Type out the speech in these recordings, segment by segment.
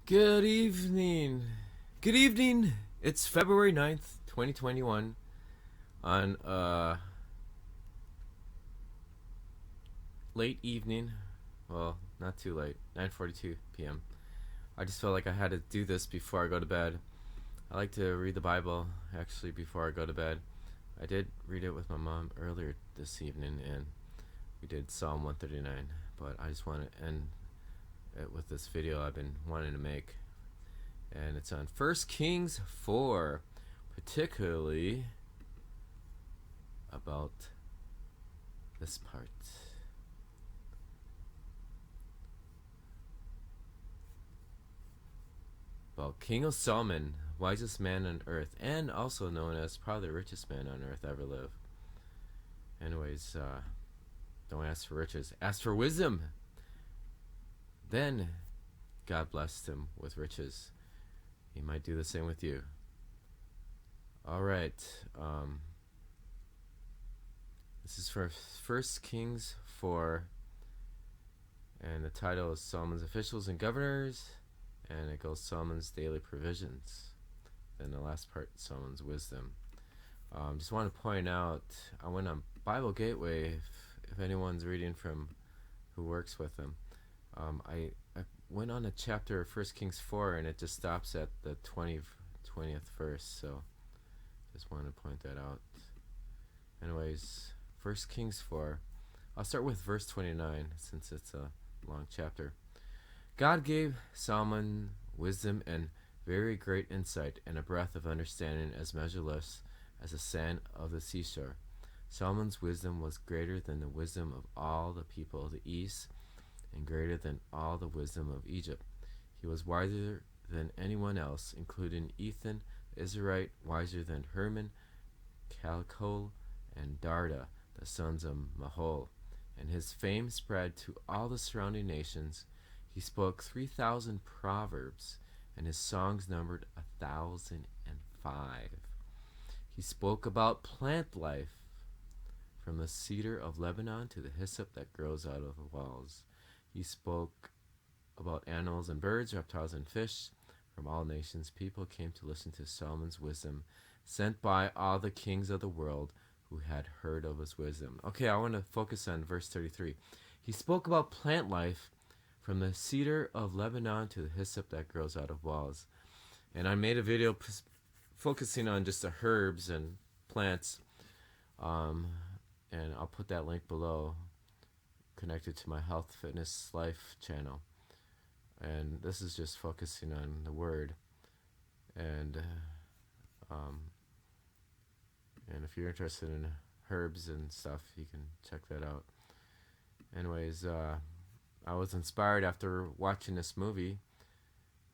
Good evening. Good evening. It's February 9th, 2021 on late evening. Well, not too late. 9:42 p.m. I just felt like I had to do this before I go to bed. I like to read the Bible actually before I go to bed. I did read it with my mom earlier this evening and we did Psalm 139, but I just want to end it with this video I've been wanting to make. And it's on 1 Kings 4, particularly about this part. About King Solomon, wisest man on earth, and also known as probably the richest man on earth ever lived. Anyways, don't ask for riches, ask for wisdom. Then God blessed him with riches. He might do the same with you. Alright, this is for 1 Kings 4, and the title is Solomon's Officials and Governors, and it goes Solomon's Daily Provisions. Then the last part, Solomon's Wisdom. Just want to point out, I went on Bible Gateway, if anyone's reading from who works with them. I went on a chapter of 1 Kings 4 and it just stops at the 20th verse, so just wanted to point that out. Anyways, 1 Kings 4, I'll start with verse 29 since it's a long chapter. God gave Solomon wisdom and very great insight and a breadth of understanding as measureless as the sand of the seashore. Solomon's wisdom was greater than the wisdom of all the people of the east and greater than all the wisdom of Egypt. He was wiser than anyone else, including Ethan the Israelite, wiser than Herman, Calcol, and Darda, the sons of Mahol. And his fame spread to all the surrounding nations. He spoke 3,000 proverbs, and his songs numbered 1,005. He spoke about plant life, from the cedar of Lebanon to the hyssop that grows out of the walls. He spoke about animals and birds, reptiles and fish. From all nations, people came to listen to Solomon's wisdom, sent by all the kings of the world who had heard of his wisdom. Okay, I want to focus on verse 33. He spoke about plant life, from the cedar of Lebanon to the hyssop that grows out of walls. And I made a video focusing on just the herbs and plants, and I'll put that link below, connected to my Health Fitness Life channel. And this is just focusing on the word. And if you're interested in herbs and stuff, you can check that out. Anyways, I was inspired after watching this movie,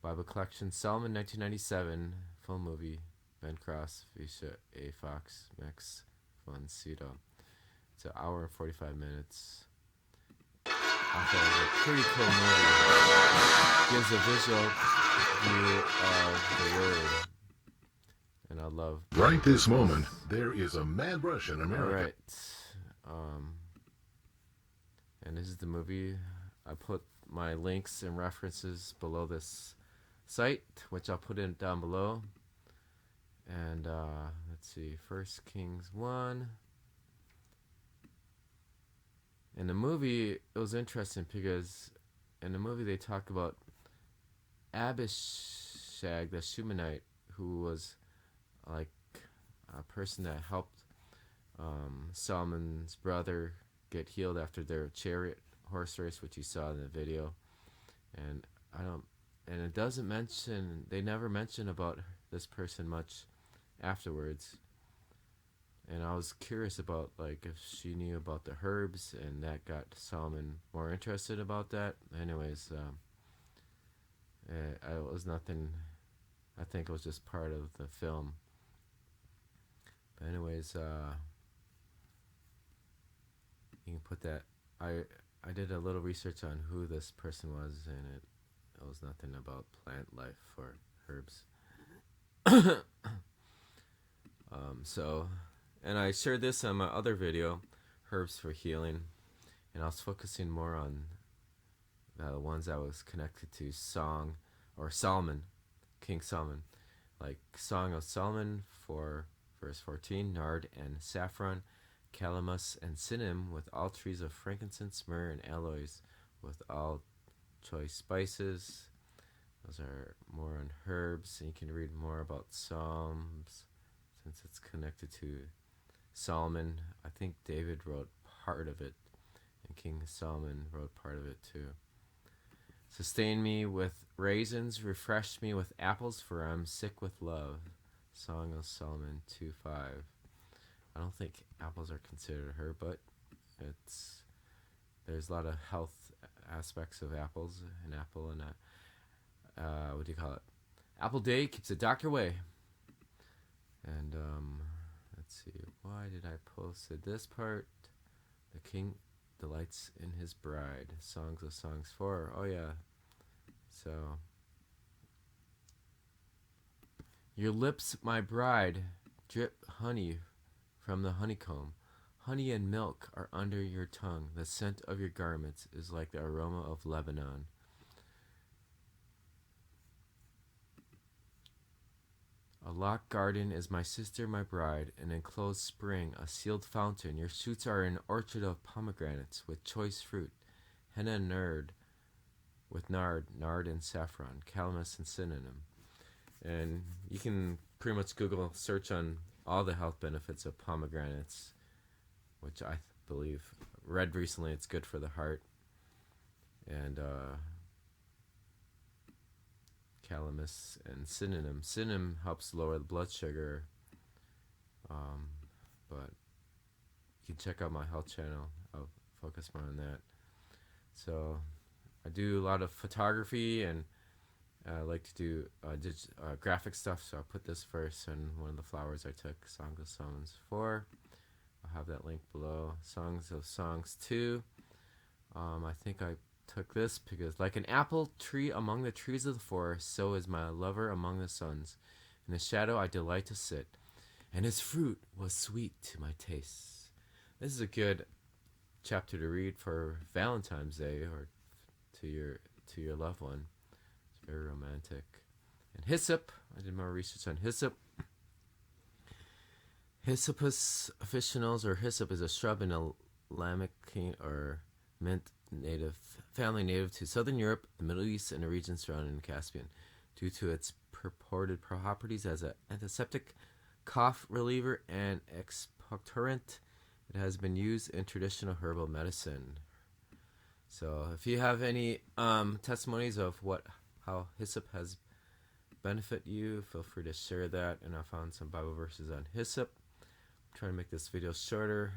Bible Collection, Solomon, 1997, full movie, Ben Cross, Visha A. Fox, Max von Sydow. It's an hour and 45 minutes. I thought it was a pretty cool movie. Gives a visual view of the word. And I love... Right this moment, there is a mad rush in America. Alright. And this is the movie. I put my links and references below this site, which I'll put in down below. And let's see, 1 Kings 1. In the movie, it was interesting because in the movie they talk about Abishag, the Shumanite, who was like a person that helped Solomon's brother get healed after their chariot horse race, which you saw in the video. And it doesn't mention, they never mention about this person much afterwards. And I was curious about like if she knew about the herbs, and that got Solomon more interested about that. Anyways, it was nothing. I think it was just part of the film. But anyways, you can put that. I did a little research on who this person was, and it was nothing about plant life or herbs. And I shared this on my other video, Herbs for Healing, and I was focusing more on the ones that was connected to song, or Solomon, King Solomon. Like Song of Solomon for verse 14, nard and saffron, calamus and cinnamon with all trees of frankincense, myrrh, and aloes with all choice spices. Those are more on herbs, and you can read more about Psalms since it's connected to Solomon. I think David wrote part of it, and King Solomon wrote part of it too. Sustain me with raisins, refresh me with apples, for I'm sick with love. Song of Solomon 2:5. I don't think apples are considered herb, but there's a lot of health aspects of apples. An apple and what do you call it? Apple day keeps the doctor away. And let's see, why did I post this part? The king delights in his bride. Songs of Songs 4. Oh yeah. So, your lips, my bride, drip honey from the honeycomb. Honey and milk are under your tongue. The scent of your garments is like the aroma of Lebanon. A locked garden is my sister, my bride, an enclosed spring, a sealed fountain. Your shoots are an orchard of pomegranates with choice fruit, henna and nard, with nard and saffron, calamus and cinnamon. And you can pretty much Google search on all the health benefits of pomegranates, which I believe read recently it's good for the heart. And calamus and cinnamon. Cinnamon helps lower the blood sugar. But you can check out my health channel. I'll focus more on that. So I do a lot of photography, and I like to do graphic stuff. So I'll put this verse on one of the flowers I took, Songs of Songs 4. I'll have that link below. Songs of Songs 2. I think I took this because, like an apple tree among the trees of the forest, so is my lover among the suns. In his shadow I delight to sit, and his fruit was sweet to my taste. This is a good chapter to read for Valentine's Day or to your loved one. It's very romantic. And hyssop, I did more research on hyssop. Hyssopus officinals, or hyssop, is a shrub in a lamicine or mint family native to southern Europe, the Middle East, and the region surrounding the Caspian. Due to its purported properties as an antiseptic, cough reliever, and expectorant, it has been used in traditional herbal medicine. So if you have any testimonies of how hyssop has benefit you, feel free to share that. And I found some Bible verses on hyssop. I'm trying to make this video shorter,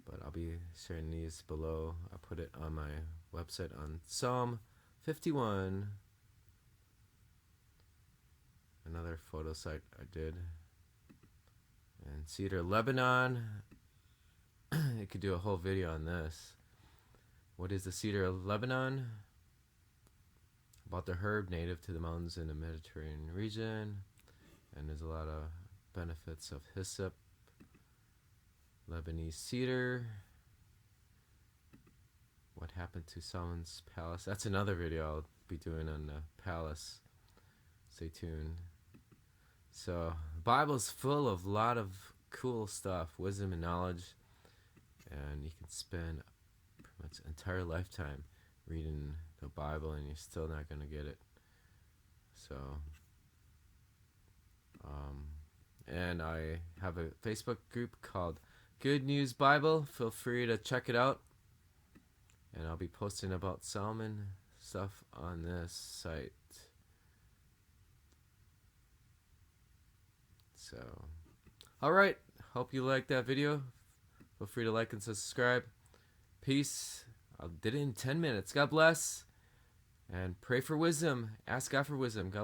but I'll be sharing these below. I put it on my website on Psalm 51. Another photo site I did. And Cedar Lebanon. You could do a whole video on this. What is the Cedar of Lebanon? About the herb native to the mountains in the Mediterranean region. And there's a lot of benefits of hyssop. Lebanese cedar. What happened to Solomon's palace? That's another video I'll be doing on the palace. Stay tuned. So, the Bible's full of a lot of cool stuff, wisdom and knowledge. And you can spend pretty much an entire lifetime reading the Bible and you're still not going to get it. So, and I have a Facebook group called Good News Bible. Feel free to check it out. And I'll be posting about Solomon stuff on this site. So, alright. Hope you liked that video. Feel free to like and subscribe. Peace. I did it in 10 minutes. God bless. And pray for wisdom. Ask God for wisdom. God